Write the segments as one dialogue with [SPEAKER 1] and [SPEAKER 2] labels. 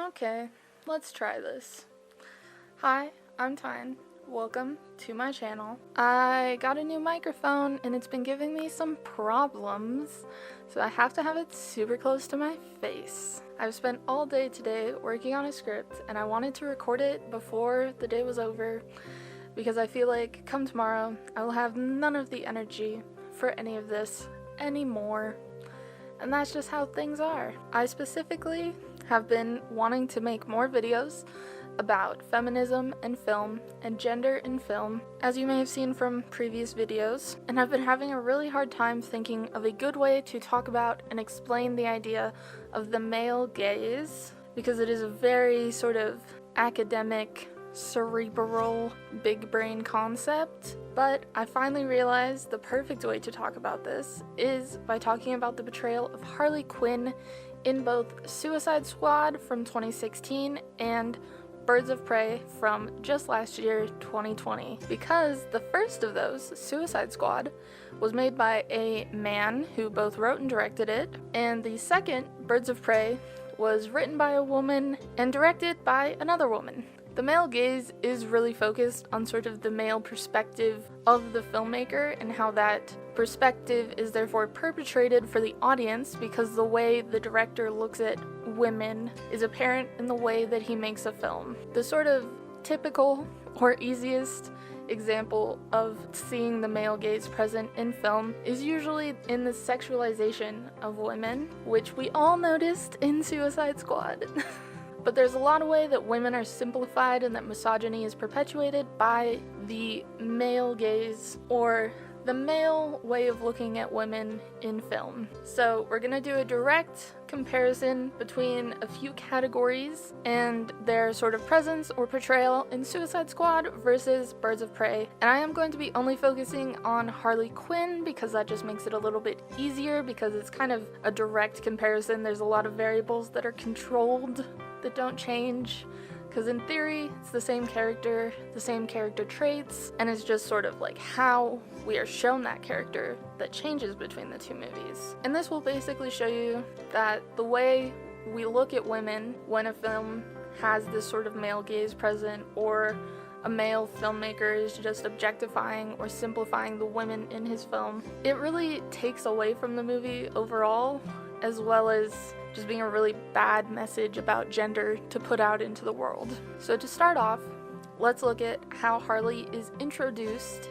[SPEAKER 1] Okay, let's try this. Hi, I'm Tyne. Welcome to my channel. I got a new microphone and it's been giving me some problems, so I have to have it super close to my face. I've spent all day today working on a script and I wanted to record it before the day was over because I feel like come tomorrow I will have none of the energy for any of this anymore. And that's just how things are. I specifically have been wanting to make more videos about feminism in film and gender in film, as you may have seen from previous videos, and I've been having a really hard time thinking of a good way to talk about and explain the idea of the male gaze, because it is a very sort of academic, cerebral, big brain concept. But I finally realized the perfect way to talk about this is by talking about the portrayal of Harley Quinn in both Suicide Squad from 2016 and Birds of Prey from just last year, 2020. Because the first of those, Suicide Squad, was made by a man who both wrote and directed it, and the second, Birds of Prey, was written by a woman and directed by another woman. The male gaze is really focused on sort of the male perspective of the filmmaker and how that perspective is therefore perpetrated for the audience, because the way the director looks at women is apparent in the way that he makes a film. The sort of typical or easiest example of seeing the male gaze present in film is usually in the sexualization of women, which we all noticed in Suicide Squad. But there's a lot of way that women are simplified and that misogyny is perpetuated by the male gaze, or the male way of looking at women in film. So we're gonna do a direct comparison between a few categories and their sort of presence or portrayal in Suicide Squad versus Birds of Prey. And I am going to be only focusing on Harley Quinn because that just makes it a little bit easier, because it's kind of a direct comparison. There's a lot of variables that are controlled that don't change, because in theory it's the same character traits, and it's just sort of like how we are shown that character that changes between the two movies. And this will basically show you that the way we look at women when a film has this sort of male gaze present, or a male filmmaker is just objectifying or simplifying the women in his film, it really takes away from the movie overall, as well as just being a really bad message about gender to put out into the world. So to start off, let's look at how Harley is introduced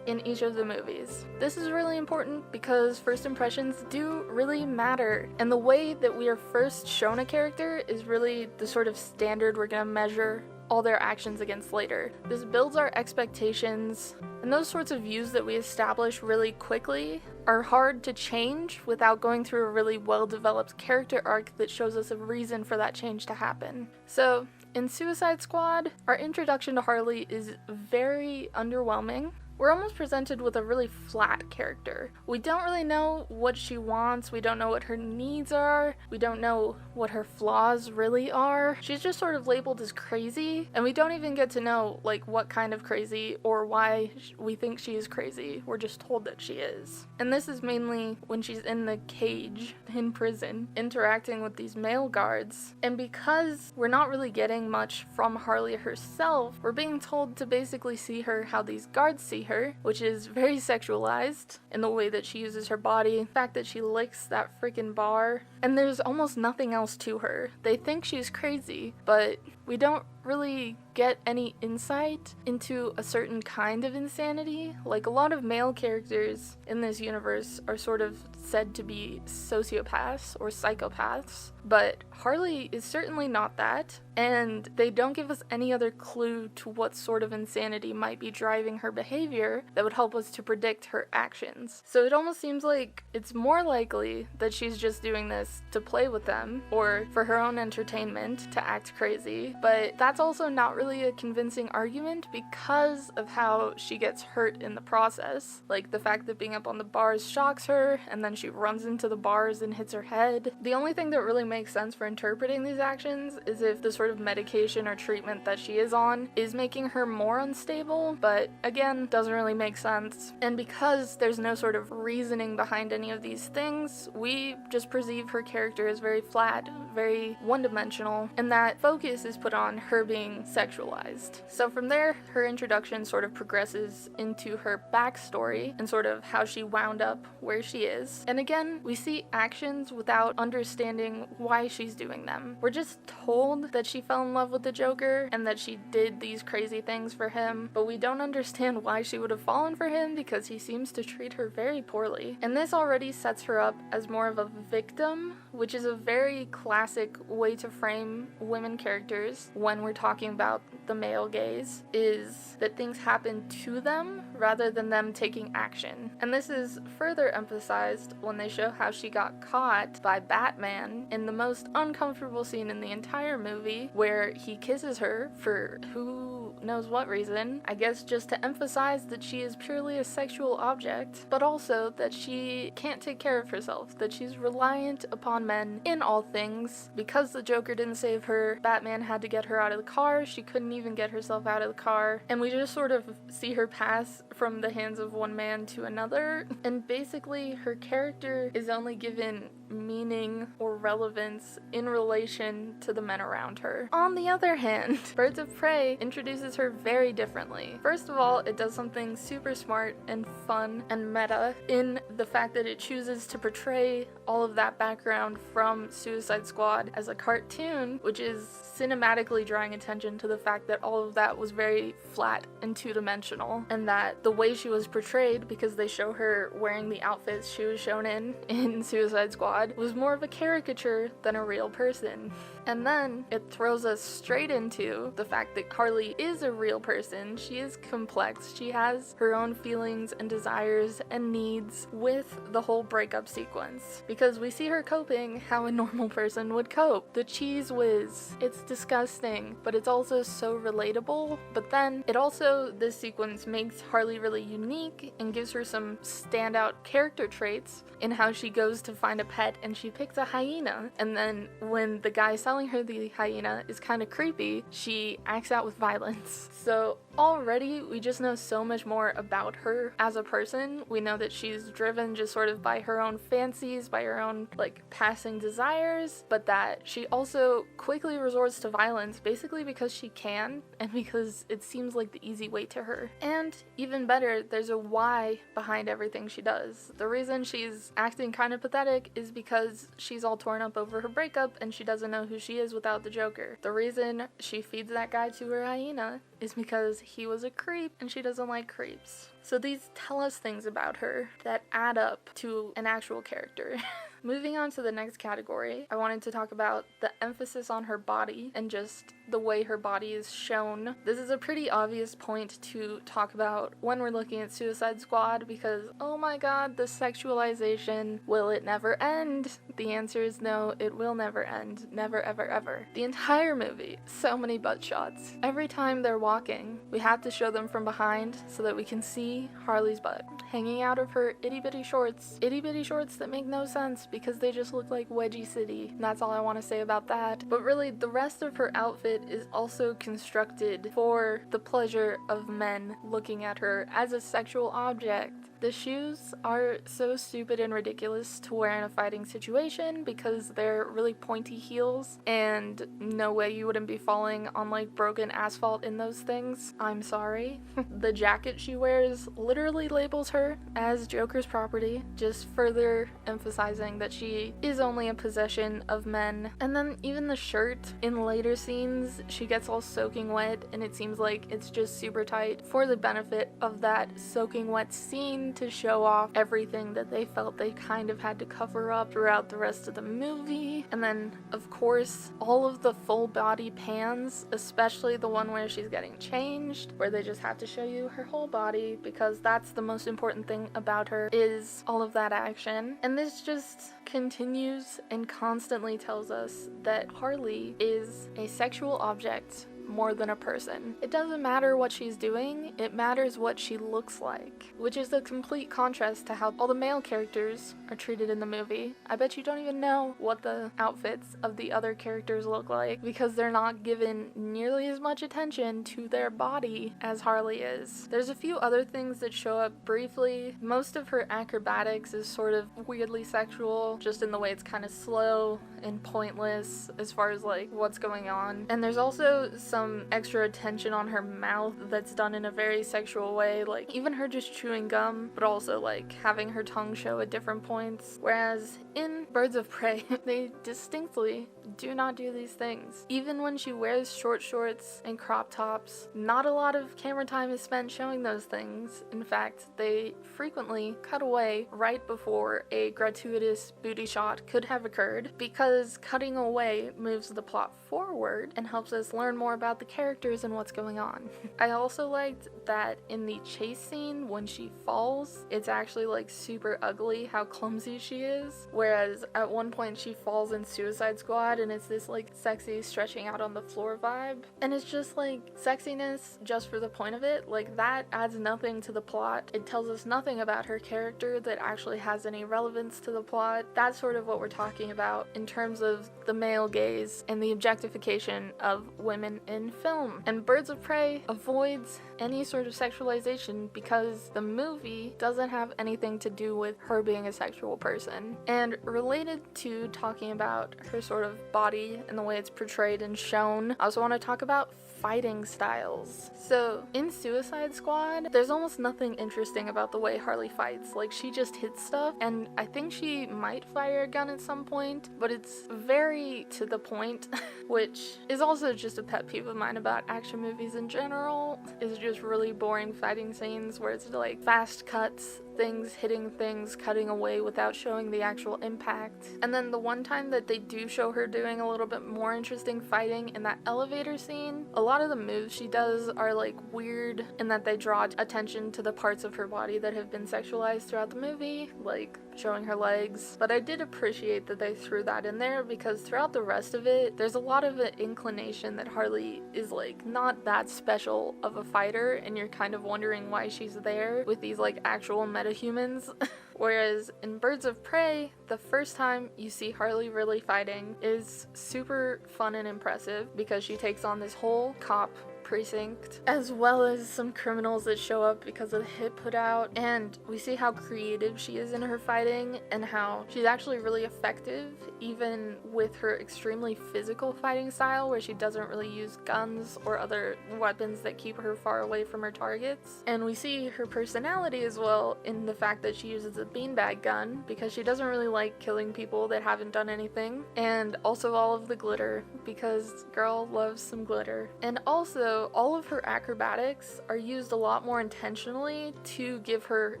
[SPEAKER 1] in each of the movies. This is really important because first impressions do really matter, and the way that we are first shown a character is really the sort of standard we're gonna measure all their actions against later. This builds our expectations, and those sorts of views that we establish really quickly are hard to change without going through a really well-developed character arc that shows us a reason for that change to happen. So, in Suicide Squad, our introduction to Harley is very underwhelming. We're almost presented with a really flat character. We don't really know what she wants, we don't know what her needs are, we don't know what her flaws really are. She's just sort of labeled as crazy, and we don't even get to know like what kind of crazy or why we think she is crazy. We're just told that she is. And this is mainly when she's in the cage in prison interacting with these male guards. And because we're not really getting much from Harley herself, we're being told to basically see her how these guards see her, which is very sexualized in the way that she uses her body, the fact that she licks that freaking bar, and there's almost nothing else to her. They think she's crazy, but we don't really get any insight into a certain kind of insanity. Like, a lot of male characters in this universe are sort of said to be sociopaths or psychopaths, but Harley is certainly not that, and they don't give us any other clue to what sort of insanity might be driving her behavior that would help us to predict her actions. So it almost seems like it's more likely that she's just doing this to play with them or for her own entertainment to act crazy, but that's also not really really a convincing argument because of how she gets hurt in the process. Like the fact that being up on the bars shocks her, and then she runs into the bars and hits her head. The only thing that really makes sense for interpreting these actions is if the sort of medication or treatment that she is on is making her more unstable, but again, doesn't really make sense. And because there's no sort of reasoning behind any of these things, we just perceive her character as very flat, very one-dimensional, and that focus is put on her being sexualized. So from there, her introduction sort of progresses into her backstory and sort of how she wound up where she is. And again, we see actions without understanding why she's doing them. We're just told that she fell in love with the Joker and that she did these crazy things for him, but we don't understand why she would have fallen for him because he seems to treat her very poorly. And this already sets her up as more of a victim, which is a very classic way to frame women characters when we're talking about the male gaze, is that things happen to them rather than them taking action. And this is further emphasized when they show how she got caught by Batman in the most uncomfortable scene in the entire movie, where he kisses her for who knows what reason. I guess just to emphasize that she is purely a sexual object, but also that she can't take care of herself, that she's reliant upon men in all things. Because the Joker didn't save her, Batman had to get her out of the car. She couldn't even get herself out of the car, and we just sort of see her pass from the hands of one man to another, and basically her character is only given meaning or relevance in relation to the men around her. On the other hand, Birds of Prey introduces her very differently. First of all, it does something super smart and fun and meta in the fact that it chooses to portray all of that background from Suicide Squad as a cartoon, which is cinematically drawing attention to the fact that all of that was very flat and two-dimensional, and that the way she was portrayed, because they show her wearing the outfits she was shown in Suicide Squad, was more of a caricature than a real person. And then it throws us straight into the fact that Harley is a real person. She is complex. She has her own feelings and desires and needs with the whole breakup sequence, because we see her coping how a normal person would cope. The cheese whiz. It's disgusting, but it's also so relatable. But then it also, this sequence makes Harley really unique and gives her some standout character traits in how she goes to find a pet and she picks a hyena, and then when the guy selling her the hyena is kind of creepy, she acts out with violence. So already we just know so much more about her as a person. We know that she's driven just sort of by her own fancies, by her own like passing desires, but that she also quickly resorts to violence basically because she can and because it seems like the easy way to her. And even better, there's a why behind everything she does. The reason she's acting kind of pathetic is because she's all torn up over her breakup and she doesn't know who she is without the Joker. The reason she feeds that guy to her hyena is because he was a creep and she doesn't like creeps. So these tell us things about her that add up to an actual character. Moving on to the next category, I wanted to talk about the emphasis on her body and just the way her body is shown. This is a pretty obvious point to talk about when we're looking at Suicide Squad because, oh my god, the sexualization, will it never end? The answer is no, it will never end. Never, ever, ever. The entire movie, so many butt shots. Every time they're walking, we have to show them from behind so that we can see Harley's butt hanging out of her itty-bitty shorts. Itty-bitty shorts that make no sense because they just look like Wedgie City. And that's all I want to say about that. But really, the rest of her outfit is also constructed for the pleasure of men looking at her as a sexual object. The shoes are so stupid and ridiculous to wear in a fighting situation because they're really pointy heels and no way you wouldn't be falling on like broken asphalt in those things. I'm sorry. The jacket she wears literally labels her as Joker's property, just further emphasizing that she is only a possession of men. And then even the shirt in later scenes, she gets all soaking wet and it seems like it's just super tight for the benefit of that soaking wet scene to show off everything that they felt they kind of had to cover up throughout the rest of the movie. And then, of course, all of the full body pans, especially the one where she's getting changed, where they just have to show you her whole body because that's the most important thing about her, is all of that action. And this just continues and constantly tells us that Harley is a sexual object more than a person. It doesn't matter what she's doing, it matters what she looks like, which is a complete contrast to how all the male characters are treated in the movie. I bet you don't even know what the outfits of the other characters look like because they're not given nearly as much attention to their body as Harley is. There's a few other things that show up briefly. Most of her acrobatics is sort of weirdly sexual, just in the way it's kind of slow and pointless as far as like what's going on. And there's also some extra attention on her mouth that's done in a very sexual way, like even her just chewing gum, but also like having her tongue show at different points. Whereas in Birds of Prey, they distinctly do not do these things. Even when she wears short shorts and crop tops, not a lot of camera time is spent showing those things. In fact, they frequently cut away right before a gratuitous booty shot could have occurred, because cutting away moves the plot forward and helps us learn more about the characters and what's going on. I also liked that in the chase scene when she falls, it's actually like super ugly how clumsy she is, whereas at one point she falls in Suicide Squad and it's this like sexy stretching out on the floor vibe, and it's just like sexiness just for the point of it. Like that adds nothing to the plot. It tells us nothing about her character that actually has any relevance to the plot. That's sort of what we're talking about in terms of the male gaze and the objectification of women in film. And Birds of Prey avoids any sort of sexualization because the movie doesn't have anything to do with her being a sexual person. And related to talking about her sort of body and the way it's portrayed and shown, I also want to talk about fighting styles. So in Suicide Squad, there's almost nothing interesting about the way Harley fights. Like she just hits stuff, and I think she might fire a gun at some point, but it's very to the point, which is also just a pet peeve of mine about action movies in general, is just really boring fighting scenes where it's like fast cuts, things hitting things, cutting away without showing the actual impact. And then the one time that they do show her doing a little bit more interesting fighting in that elevator scene, a lot of the moves she does are like weird in that they draw attention to the parts of her body that have been sexualized throughout the movie, like showing her legs. But I did appreciate that they threw that in there because throughout the rest of it, there's a lot of an inclination that Harley is like not that special of a fighter, and you're kind of wondering why she's there with these like actual metahumans. Whereas in Birds of Prey, the first time you see Harley really fighting is super fun and impressive because she takes on this whole cop precinct, as well as some criminals that show up because of the hit put out, and we see how creative she is in her fighting and how she's actually really effective even with her extremely physical fighting style where she doesn't really use guns or other weapons that keep her far away from her targets. And we see her personality as well in the fact that she uses a beanbag gun because she doesn't really like killing people that haven't done anything, and also all of the glitter because girl loves some glitter. And also all of her acrobatics are used a lot more intentionally to give her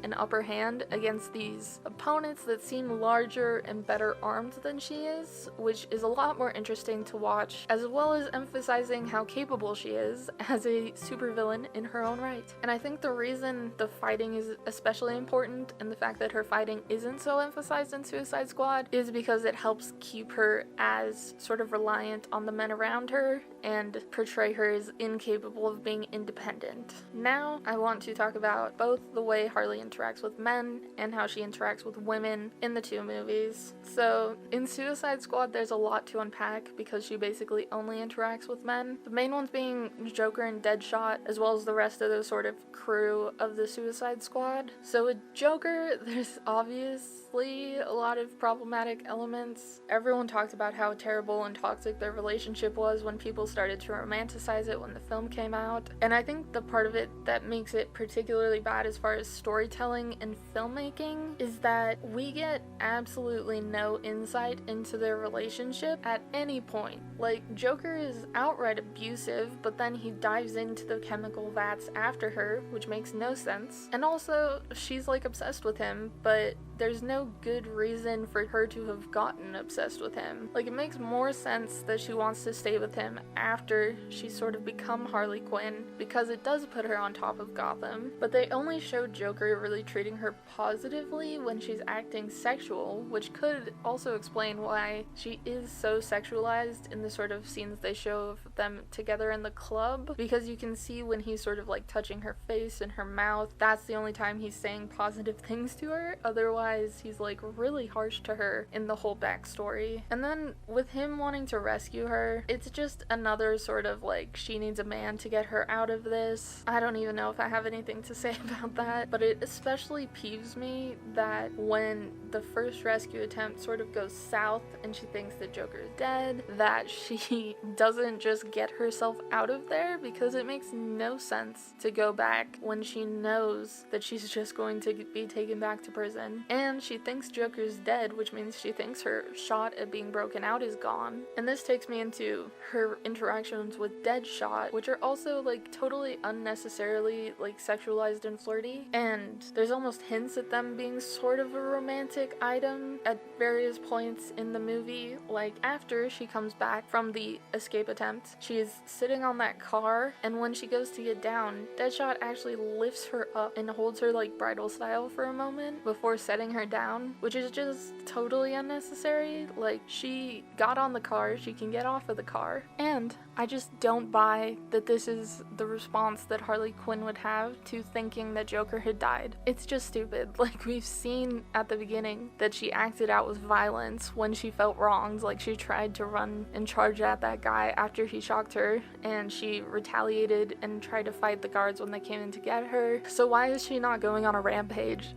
[SPEAKER 1] an upper hand against these opponents that seem larger and better armed than she is, which is a lot more interesting to watch, as well as emphasizing how capable she is as a supervillain in her own right. And I think the reason the fighting is especially important, and the fact that her fighting isn't so emphasized in Suicide Squad, is because it helps keep her as sort of reliant on the men around her and portray her as incapable of being independent. Now, I want to talk about both the way Harley interacts with men and how she interacts with women in the two movies. So, in Suicide Squad, there's a lot to unpack because she basically only interacts with men. The main ones being Joker and Deadshot, as well as the rest of the sort of crew of the Suicide Squad. So with Joker, there's obviously a lot of problematic elements. Everyone talked about how terrible and toxic their relationship was when people started to romanticize it when the film came out. And I think the part of it that makes it particularly bad as far as storytelling and filmmaking is that we get absolutely no insight into their relationship at any point. Like, Joker is outright abusive, but then he dives into the chemical vats after her, which makes no sense. And also, she's like obsessed with him, but there's no good reason for her to have gotten obsessed with him. Like, it makes more sense that she wants to stay with him after she's sort of become Harley Quinn, because it does put her on top of Gotham. But they only show Joker really treating her positively when she's acting sexual, which could also explain why she is so sexualized in the sort of scenes they show of them together in the club, because you can see when he's sort of like touching her face and her mouth, that's the only time he's saying positive things to her. Otherwise, he's like really harsh to her in the whole backstory. And then with him wanting to rescue her, it's just another sort of like, she needs a man to get her out of this. I don't even know if I have anything to say about that, but it especially peeves me that when the first rescue attempt sort of goes south and she thinks that Joker is dead, that she doesn't just get herself out of there, because it makes no sense to go back when she knows that she's just going to be taken back to prison. And she thinks Joker's dead, which means she thinks her shot at being broken out is gone. And this takes me into her interactions with Deadshot, which are also like totally unnecessarily like sexualized and flirty, and there's almost hints at them being sort of a romantic item at various points in the movie. Like after she comes back from the escape attempt, she's sitting on that car, and when she goes to get down, Deadshot actually lifts her up and holds her like bridal style for a moment before setting her down, which is just totally unnecessary. Like, she got on the car, she can get off of the car. And I just don't buy that this is the response that Harley Quinn would have to thinking that Joker had died. It's just stupid. Like, we've seen at the beginning that she acted out with violence when she felt wronged. Like, she tried to run and charge at that guy after he shocked her, and she retaliated and tried to fight the guards when they came in to get her. So why is she not going on a rampage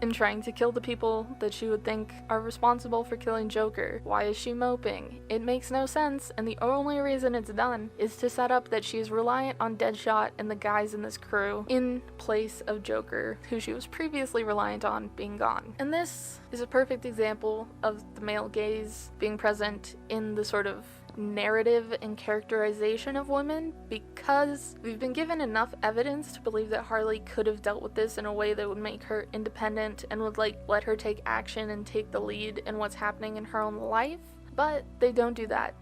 [SPEAKER 1] and trying to kill the people that she would think are responsible for killing Joker? Why is she moping? It makes no sense, and the only reason it's done is to set up that she's reliant on Deadshot and the guys in this crew in place of Joker, who she was previously reliant on being gone. And this is a perfect example of the male gaze being present in the sort of narrative and characterization of women, because we've been given enough evidence to believe that Harley could have dealt with this in a way that would make her independent and would like let her take action and take the lead in what's happening in her own life, but they don't do that.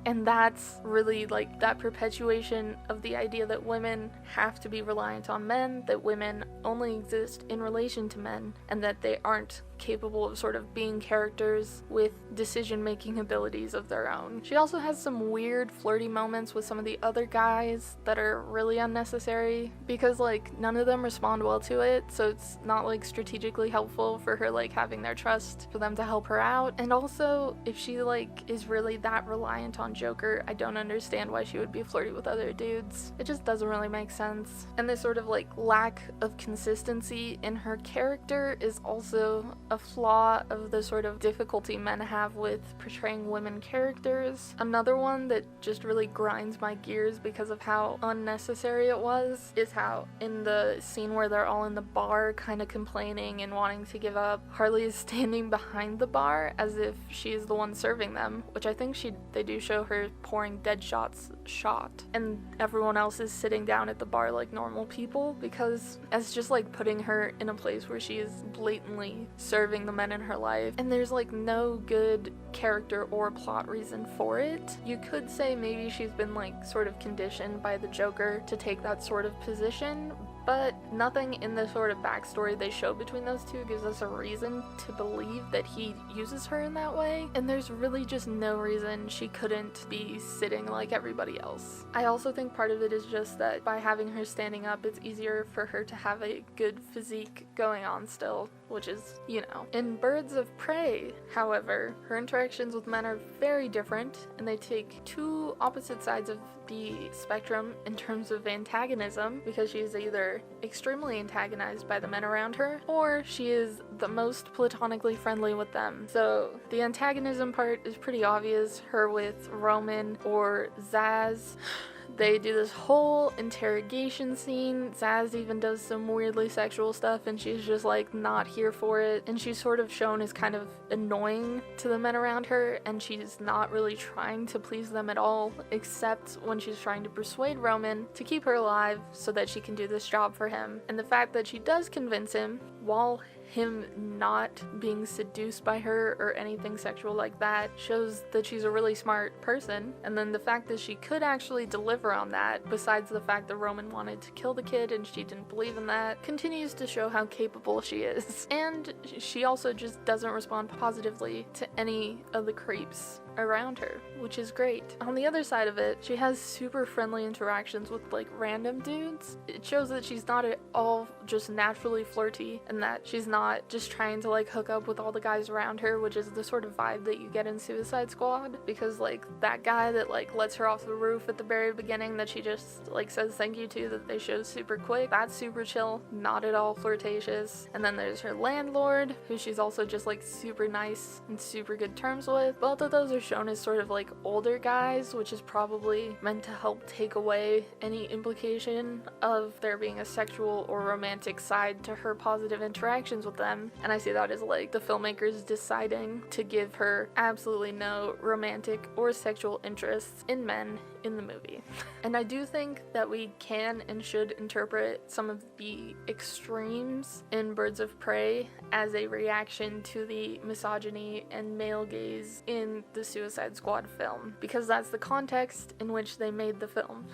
[SPEAKER 1] And that's really like that perpetuation of the idea that women have to be reliant on men, that women only exist in relation to men, and that they aren't capable of sort of being characters with decision-making abilities of their own. She also has some weird flirty moments with some of the other guys that are really unnecessary, because like none of them respond well to it, so it's not like strategically helpful for her like having their trust for them to help her out. And also, if she like is really that reliant on Joker, I don't understand why she would be flirty with other dudes. It just doesn't really make sense. And this sort of like lack of consistency in her character is also a flaw of the sort of difficulty men have with portraying women characters. Another one that just really grinds my gears because of how unnecessary it was is how in the scene where they're all in the bar kind of complaining and wanting to give up, Harley is standing behind the bar as if she's the one serving them, which I think they do show her pouring Deadshot's shot, and everyone else is sitting down at the bar like normal people, because it's just like putting her in a place where she is blatantly serving the men in her life, and there's like no good character or plot reason for it. You could say maybe she's been like sort of conditioned by the Joker to take that sort of position, but nothing in the sort of backstory they show between those two gives us a reason to believe that he uses her in that way, and there's really just no reason she couldn't be sitting like everybody else. I also think part of it is just that by having her standing up, it's easier for her to have a good physique going on still, which is, you know. In Birds of Prey, however, her interactions with men are very different, and they take two opposite sides of the spectrum in terms of antagonism, because she is either extremely antagonized by the men around her, or she is the most platonically friendly with them. So the antagonism part is pretty obvious, her with Roman or Zaz. They do this whole interrogation scene. Zaz even does some weirdly sexual stuff, and she's just like not here for it, and she's sort of shown as kind of annoying to the men around her, and she's not really trying to please them at all, except when she's trying to persuade Roman to keep her alive so that she can do this job for him. And the fact that she does convince him while him not being seduced by her or anything sexual like that shows that she's a really smart person. And then the fact that she could actually deliver on that, besides the fact that Roman wanted to kill the kid and she didn't believe in that, continues to show how capable she is. And she also just doesn't respond positively to any of the creeps around her, which is great. On the other side of it, she has super friendly interactions with like random dudes. It shows that she's not at all just naturally flirty, and that she's not just trying to like hook up with all the guys around her, which is the sort of vibe that you get in Suicide Squad. Because like that guy that like lets her off the roof at the very beginning that she just like says thank you to, that they show super quick, that's super chill, not at all flirtatious. And then there's her landlord, who she's also just like super nice and super good terms with. Both of those are shown as sort of like older guys, which is probably meant to help take away any implication of there being a sexual or romantic side to her positive interactions with them. And I see that as like the filmmakers deciding to give her absolutely no romantic or sexual interests in men in the movie. And I do think that we can and should interpret some of the extremes in Birds of Prey as a reaction to the misogyny and male gaze in the Suicide Squad film, because that's the context in which they made the film.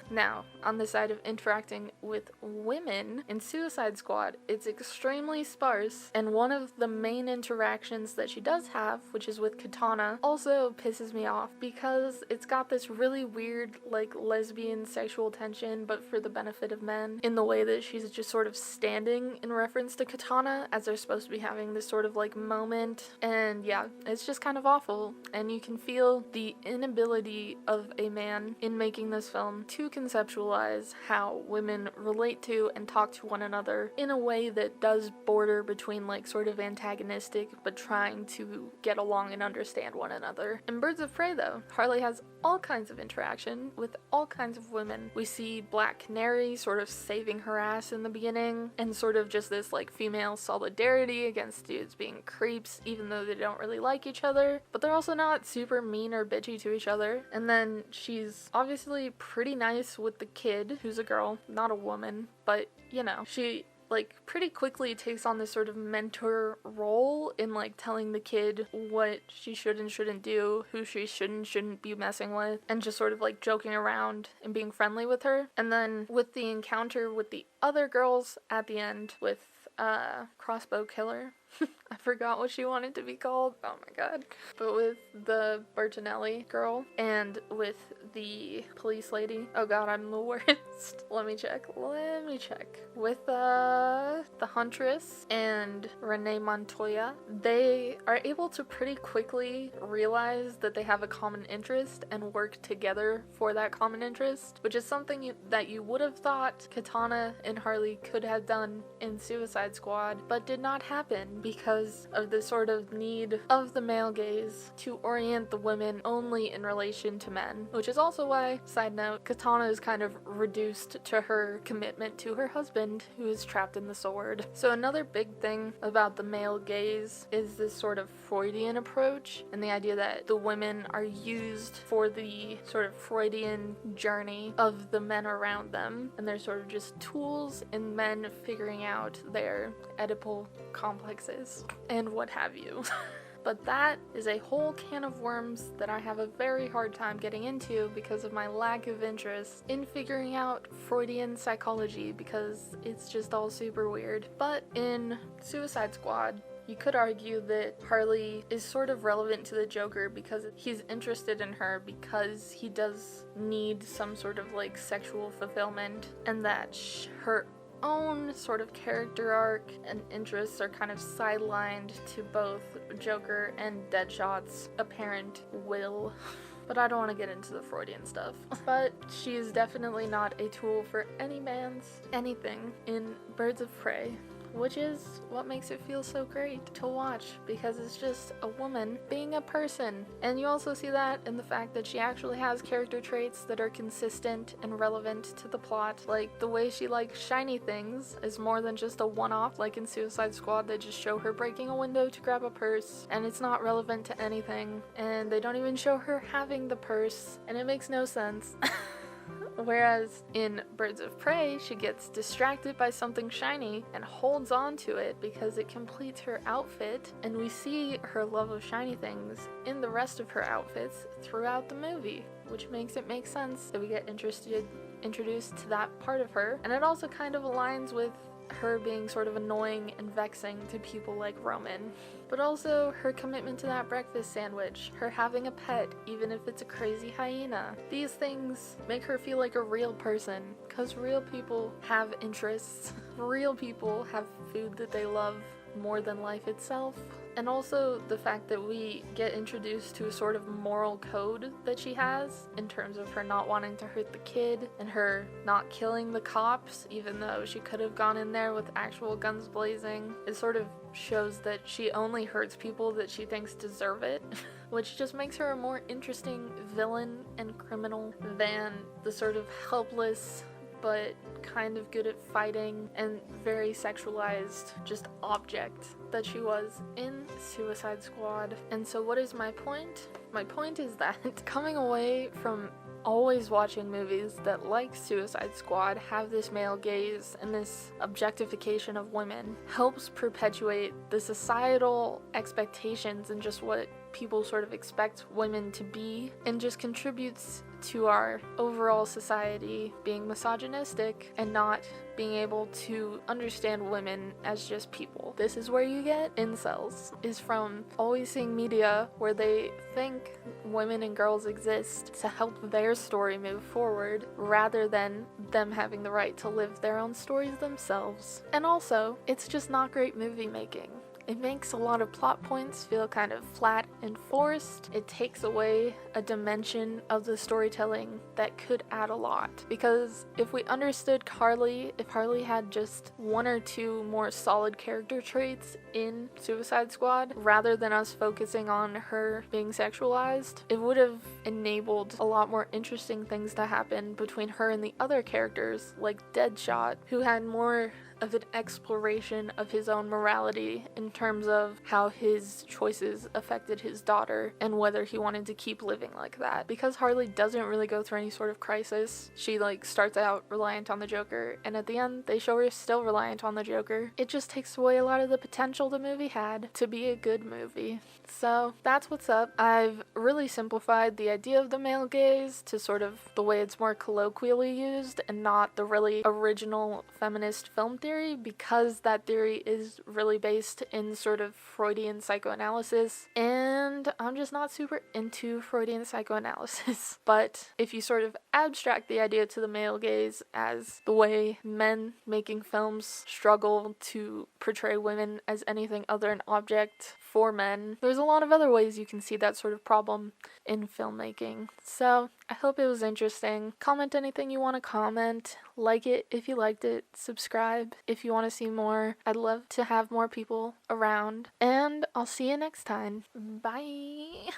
[SPEAKER 1] Now, on the side of interacting with women in Suicide Squad, it's extremely sparse, and one of the main interactions that she does have, which is with Katana, also pisses me off because it's got this really weird, like, lesbian sexual tension, but for the benefit of men, in the way that she's just sort of standing in reference to Katana as they're supposed to be having this sort of, like, moment, and yeah, it's just kind of awful, and you can feel the inability of a man in making this film to conceptualize how women relate to and talk to one another in a way that does border between like sort of antagonistic but trying to get along and understand one another. In Birds of Prey though, Harley has all kinds of interaction with all kinds of women. We see Black Canary sort of saving her ass in the beginning, and sort of just this like female solidarity against dudes being creeps even though they don't really like each other, but they're also not super mean or bitchy to each other. And then she's obviously pretty nice with the kid, who's a girl, not a woman, but you know, she like pretty quickly takes on this sort of mentor role in like telling the kid what she should and shouldn't do, who she should and shouldn't be messing with, and just sort of like joking around and being friendly with her. And then with the encounter with the other girls at the end with Crossbow Killer, I forgot what she wanted to be called. Oh my god. But with the Bertinelli girl and with the police lady. Oh god, I'm the worst. Let me check. With the Huntress and Renee Montoya, they are able to pretty quickly realize that they have a common interest and work together for that common interest, which is something that you would have thought Katana and Harley could have done in Suicide Squad, but did not happen because of the sort of need of the male gaze to orient the women only in relation to men, which is also why, side note, Katana is kind of reduced to her commitment to her husband, who is trapped in the sword. So another big thing about the male gaze is this sort of Freudian approach, and the idea that the women are used for the sort of Freudian journey of the men around them, and they're sort of just tools in men figuring out their Oedipal complexes and what have you. But that is a whole can of worms that I have a very hard time getting into because of my lack of interest in figuring out Freudian psychology, because it's just all super weird. But in Suicide Squad, you could argue that Harley is sort of relevant to the Joker because he's interested in her because he does need some sort of like sexual fulfillment, and that her own sort of character arc and interests are kind of sidelined to both Joker and Deadshot's apparent will. But I don't want to get into the Freudian stuff. But she is definitely not a tool for any man's anything in Birds of Prey, which is what makes it feel so great to watch, because it's just a woman being a person. And you also see that in the fact that she actually has character traits that are consistent and relevant to the plot. Like, the way she likes shiny things is more than just a one-off, like in Suicide Squad. They just show her breaking a window to grab a purse, and it's not relevant to anything, and they don't even show her having the purse, and it makes no sense. Whereas in Birds of Prey, she gets distracted by something shiny and holds on to it because it completes her outfit, and we see her love of shiny things in the rest of her outfits throughout the movie, which makes it make sense that we get introduced to that part of her. And it also kind of aligns with her being sort of annoying and vexing to people like Roman. But also her commitment to that breakfast sandwich, her having a pet, even if it's a crazy hyena. These things make her feel like a real person, because real people have interests. Real people have food that they love more than life itself. And also the fact that we get introduced to a sort of moral code that she has in terms of her not wanting to hurt the kid and her not killing the cops, even though she could have gone in there with actual guns blazing. It sort of shows that she only hurts people that she thinks deserve it, which just makes her a more interesting villain and criminal than the sort of helpless but kind of good at fighting and very sexualized just object that she was in Suicide Squad. And so what is my point? My point is that coming away from always watching movies that, like Suicide Squad, have this male gaze and this objectification of women helps perpetuate the societal expectations and just what people sort of expect women to be, and just contributes to our overall society being misogynistic and not being able to understand women as just people. This is where you get incels, is from always seeing media where they think women and girls exist to help their story move forward rather than them having the right to live their own stories themselves. And also, it's just not great movie making. It makes a lot of plot points feel kind of flat and forced. It takes away a dimension of the storytelling that could add a lot. Because if we understood Harley, if Harley had just one or two more solid character traits in Suicide Squad, rather than us focusing on her being sexualized, it would have enabled a lot more interesting things to happen between her and the other characters, like Deadshot, who had more of an exploration of his own morality in terms of how his choices affected his daughter and whether he wanted to keep living like that. Because Harley doesn't really go through any sort of crisis, she starts out reliant on the Joker, and at the end they show her still reliant on the Joker. It just takes away a lot of the potential the movie had to be a good movie. So that's what's up. I've really simplified the idea of the male gaze to sort of the way it's more colloquially used and not the really original feminist film theory, because that theory is really based in sort of Freudian psychoanalysis, and I'm just not super into Freudian psychoanalysis. But if you sort of abstract the idea to the male gaze as the way men making films struggle to portray women as anything other than object for men, there's a lot of other ways you can see that sort of problem in filmmaking. So I hope it was interesting. Comment anything you want to comment. Like it if you liked it. Subscribe if you want to see more. I'd love to have more people around. And I'll see you next time. Bye!